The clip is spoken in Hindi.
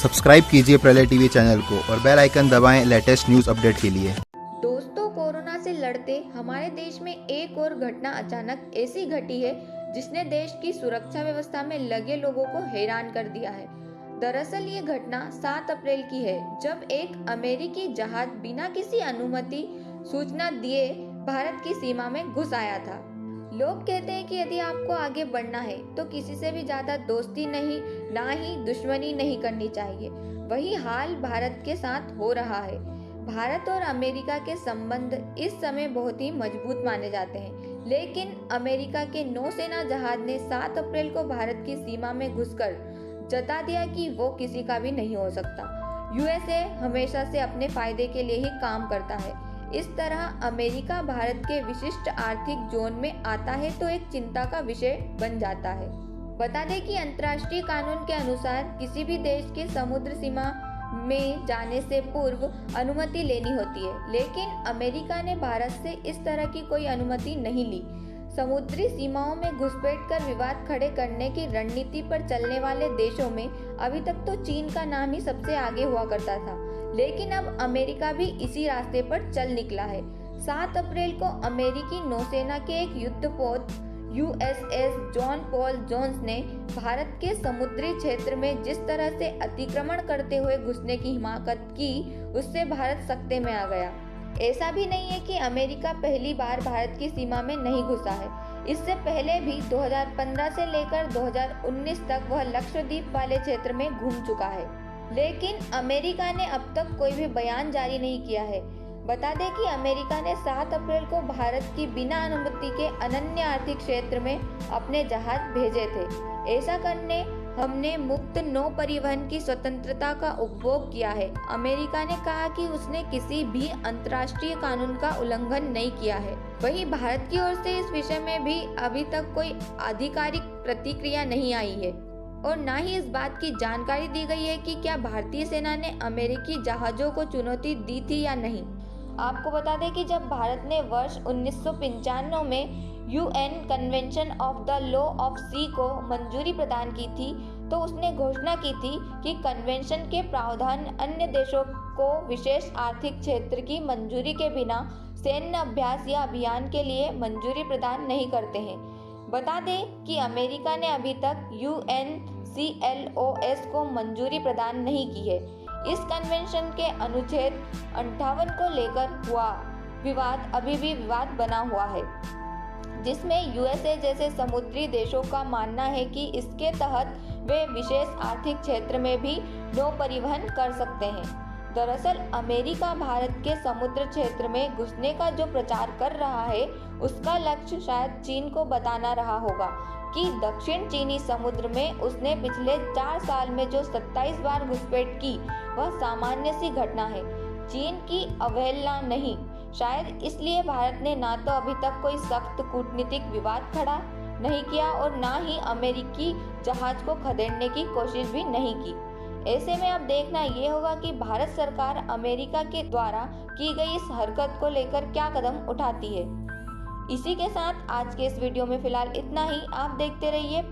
सब्सक्राइब कीजिए प्रलय टीवी चैनल को और बेल आइकन दबाएं लेटेस्ट न्यूज अपडेट के लिए। दोस्तों, कोरोना से लड़ते हमारे देश में एक और घटना अचानक ऐसी घटी है जिसने देश की सुरक्षा व्यवस्था में लगे लोगों को हैरान कर दिया है। दरअसल ये घटना 7 अप्रैल की है, जब एक अमेरिकी जहाज बिना किसी अनुमति सूचना दिए भारत की सीमा में घुस आया था। लोग कहते हैं कि यदि आपको आगे बढ़ना है तो किसी से भी ज्यादा दोस्ती नहीं, ना ही दुश्मनी नहीं करनी चाहिए। वही हाल भारत के साथ हो रहा है। भारत और अमेरिका के संबंध इस समय बहुत ही मजबूत माने जाते हैं, लेकिन अमेरिका के नौसेना जहाज ने 7 अप्रैल को भारत की सीमा में घुसकर जता दिया कि वो किसी का भी नहीं हो सकता। यूएसए हमेशा से अपने फायदे के लिए ही काम करता है। इस तरह अमेरिका भारत के विशिष्ट आर्थिक जोन में आता है तो एक चिंता का विषय बन जाता है। बता दें कि अंतर्राष्ट्रीय कानून के अनुसार किसी भी देश के समुद्र सीमा में जाने से पूर्व अनुमति लेनी होती है, लेकिन अमेरिका ने भारत से इस तरह की कोई अनुमति नहीं ली। समुद्री सीमाओं में घुसपैठ कर विवाद खड़े करने की रणनीति पर चलने वाले देशों में अभी तक तो चीन का नाम ही सबसे आगे हुआ करता था, लेकिन अब अमेरिका भी इसी रास्ते पर चल निकला है। 7 अप्रैल को अमेरिकी नौसेना के एक युद्धपोत USS जॉन पॉल जोन्स ने भारत के समुद्री क्षेत्र में जिस तरह से अतिक्रमण करते हुए घुसने की हिमाकत की, उससे भारत सकते में आ गया। ऐसा भी नहीं है कि अमेरिका पहली बार भारत की सीमा में नहीं घुसा है। इससे पहले भी 2015 से लेकर 2019 तक वह लक्षद्वीप वाले क्षेत्र में घूम चुका है, लेकिन अमेरिका ने अब तक कोई भी बयान जारी नहीं किया है। बता दें कि अमेरिका ने 7 अप्रैल को भारत की बिना अनुमति के अनन्य आर्थिक क्षेत्र में अपने जहाज भेजे थे। ऐसा करने हमने मुक्त नौ परिवहन की स्वतंत्रता का उपभोग किया है। अमेरिका ने कहा कि उसने किसी भी अंतर्राष्ट्रीय कानून का उल्लंघन नहीं किया है। वहीं भारत की ओर से इस विषय में भी अभी तक कोई आधिकारिक प्रतिक्रिया नहीं आई है और न ही इस बात की जानकारी दी गई है कि क्या भारतीय सेना ने अमेरिकी जहाजों को चुनौती दी थी या नहीं। आपको बता दें कि जब भारत ने वर्ष 1995 में UN convention of the law of sea को मंजूरी प्रदान की थी, तो उसने घोषणा की थी कि कन्वेंशन के प्रावधान अन्य देशों को विशेष आर्थिक क्षेत्र की मंजूरी के बिना सैन्य अभ्यास या अभियान के लिए मंजूरी प्रदान नहीं करते हैं। बता दें कि अमेरिका ने अभी तक UNCLOS को मंजूरी प्रदान नहीं की है। इस कन्वेंशन के अनुच्छेद 58 को लेकर हुआ विवाद अभी भी विवाद बना हुआ है, जिसमें यूएसए जैसे समुद्री देशों का मानना है कि इसके तहत वे विशेष आर्थिक क्षेत्र में भी नौ परिवहन कर सकते हैं। दरअसल अमेरिका भारत के समुद्र क्षेत्र में घुसने का जो प्रचार कर रहा है, उसका लक्ष्य शायद चीन को बताना रहा होगा कि दक्षिण चीनी समुद्र में उसने पिछले 4 साल में जो 27 बार घुसपैठ की, वह सामान्य सी घटना है, चीन की अवहेलना नहीं। शायद इसलिए भारत ने ना तो अभी तक कोई सख्त कूटनीतिक विवाद खड़ा नहीं किया और ना ही अमेरिकी जहाज को खदेड़ने की कोशिश भी नहीं की। ऐसे में अब देखना ये होगा कि भारत सरकार अमेरिका के द्वारा की गई इस हरकत को लेकर क्या कदम उठाती है। इसी के साथ आज के इस वीडियो में फिलहाल इतना ही। आप देखते रहिए